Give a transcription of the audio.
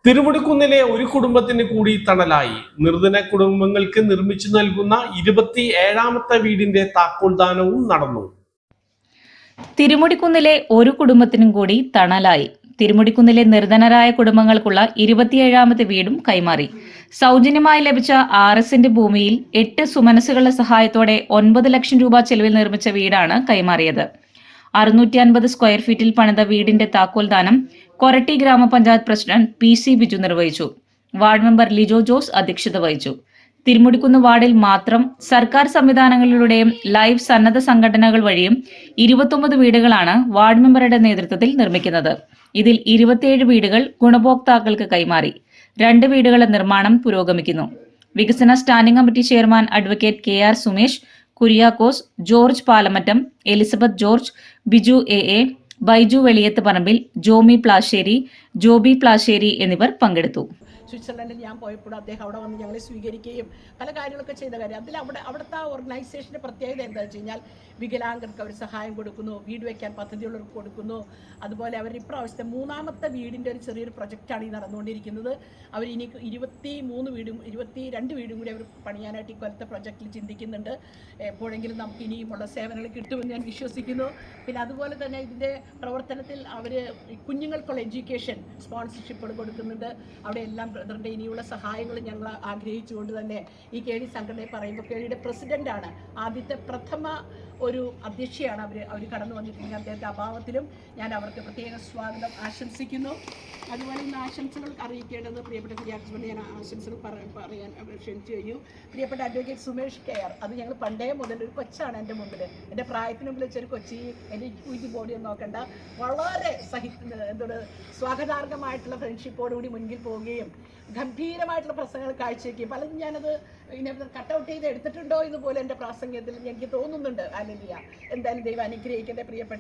തിരുമുടിക്കുന്നിലെ ഒരു കുടുംബത്തിന് കൂടി തണലായി. നിർധന കുടുംബങ്ങൾക്ക് നിർമ്മിച്ചു നൽകുന്ന 27ാമത്തെ വീടിന്റെ താക്കോൽദാനവും നടന്നു. തിരുമുടിക്കുന്നിലെ ഒരു കുടുംബത്തിനും കൂടി തണലായി. തിരുമുടിക്കുന്നിലെ നിർധനരായ കുടുംബങ്ങൾക്കുള്ള 27ാമത്തെ വീടും കൈമാറി. സൗജന്യമായി ലഭിച്ച 6 സെന്റ് ഭൂമിയിൽ 8 സുമനസുകളുടെ സഹായത്തോടെ 9 ലക്ഷം രൂപ ചെലവിൽ നിർമ്മിച്ച വീടാണ് കൈമാറിയത്. 650 സ്ക്വയർ ഫീറ്റിൽ പണിത വീടിന്റെ താക്കോൽദാനം കൊരട്ടി ഗ്രാമപഞ്ചായത്ത് പ്രസിഡന്റ് PC ബിജു നിർവഹിച്ചു. വാർഡ് മെമ്പർ ലിജോ ജോസ് അധ്യക്ഷത വഹിച്ചു. തിരുമുടിക്കുന്ന് വാർഡിൽ മാത്രം സർക്കാർ സംവിധാനങ്ങളിലൂടെയും ലൈവ് സന്നദ്ധ സംഘടനകൾ വഴിയും 29 വീടുകളാണ് വാർഡ് മെമ്പറുടെ നേതൃത്വത്തിൽ നിർമ്മിക്കുന്നത്. ഇതിൽ 27 വീടുകൾ ഗുണഭോക്താക്കൾക്ക് കൈമാറി. 2 വീടുകളുടെ നിർമ്മാണം പുരോഗമിക്കുന്നു. വികസന standing committee chairman advocate KR Sumesh, Kuriakose, George Palamattam, Elizabeth George, Biju AA, Baiju Veliyath Parambil, Jomi Plassery, Joby Plassery എന്നിവർ പങ്കെടുത്തു. സ്വിറ്റ്സർലൻഡിൽ ഞാൻ പോയപ്പോൾ അദ്ദേഹം അവിടെ വന്ന് ഞങ്ങളെ സ്വീകരിക്കുകയും പല കാര്യങ്ങളൊക്കെ ചെയ്ത കാര്യം. അവിടുത്തെ ആ ഓർഗനൈസേഷൻ്റെ പ്രത്യേകത എന്താണെന്ന് വെച്ച് കഴിഞ്ഞാൽ വികലാംഗർക്ക് അവർ സഹായം കൊടുക്കുന്നു, വീട് വയ്ക്കാൻ പദ്ധതിയുള്ളവർക്ക് കൊടുക്കുന്നു. അതുപോലെ അവർ ഇപ്രാവശ്യത്തെ 3ാമത്തെ വീടിൻ്റെ ഒരു ചെറിയൊരു പ്രൊജക്റ്റാണ് ഈ നടന്നുകൊണ്ടിരിക്കുന്നത്. അവർ ഇനി 22 വീടും കൂടി അവർ പണിയാനായിട്ട് ഇക്കൊല്ലത്തെ പ്രൊജക്റ്റിൽ ചിന്തിക്കുന്നുണ്ട്. എപ്പോഴെങ്കിലും നമുക്ക് ഇനിയുമുള്ള സേവനങ്ങൾ കിട്ടുമെന്ന് ഞാൻ വിശ്വസിക്കുന്നു. പിന്നെ അതുപോലെ തന്നെ ഇതിൻ്റെ പ്രവർത്തനത്തിൽ അവർ കുഞ്ഞുങ്ങൾക്കുള്ള എഡ്യൂക്കേഷൻ സ്പോൺസർഷിപ്പുകൾ കൊടുക്കുന്നുണ്ട്. അവിടെ എല്ലാം ബ്രദറിൻ്റെ ഇനിയുള്ള സഹായങ്ങൾ ഞങ്ങൾ ആഗ്രഹിച്ചുകൊണ്ട് തന്നെ ഈ KD സംഘടനയെ പറയുമ്പോൾ KDയുടെ പ്രസിഡൻ്റാണ്, ആദ്യത്തെ പ്രഥമ ഒരു അധ്യക്ഷയാണ് അവർ കടന്നു വന്നിട്ടുണ്ടെങ്കിൽ അദ്ദേഹത്തെ അഭാവത്തിലും ഞാൻ അവർക്ക് പ്രത്യേക സ്വാഗതം ആശംസിക്കുന്നു. അതുപോലെ ഇന്ന് ആശംസകൾ അറിയിക്കേണ്ടത് പ്രിയപ്പെട്ട കുര്യാക്കോസിനെ ഞാൻ ആശംസകൾ പറയാൻ ക്ഷണിച്ചു കഴിഞ്ഞു. പ്രിയപ്പെട്ട അഡ്വക്കേറ്റ് സുമേഷ് KR, അത് ഞങ്ങൾ പണ്ടേ മുതൽ ഒരു കൊച്ചാണ് എൻ്റെ മുമ്പിൽ, എൻ്റെ പ്രായത്തിന് മുമ്പിൽ വെച്ചൊരു കൊച്ചി, എൻ്റെ ഇക്വിറ്റി ബോഡിയൊന്നും നോക്കണ്ട, വളരെ സ്വാഗതാർഹമായിട്ടുള്ള ഫ്രണ്ട്ഷിപ്പോടുകൂടി മുൻപിൽ പോവുകയും ഗംഭീരമായിട്ടുള്ള പ്രസംഗങ്ങൾ കാഴ്ചവെക്കുകയും പലതും ഞാനത് കട്ടൗട്ട് ചെയ്ത് എടുത്തിട്ടുണ്ടോ എന്ന് പോലെ എൻ്റെ പ്രാസംഗ്യത്തിൽ എനിക്ക് തോന്നുന്നുണ്ട്. അല്ലെങ്കിൽ എന്തായാലും ദൈവം അനുഗ്രഹിക്കട്ടെ പ്രിയപ്പെട്ട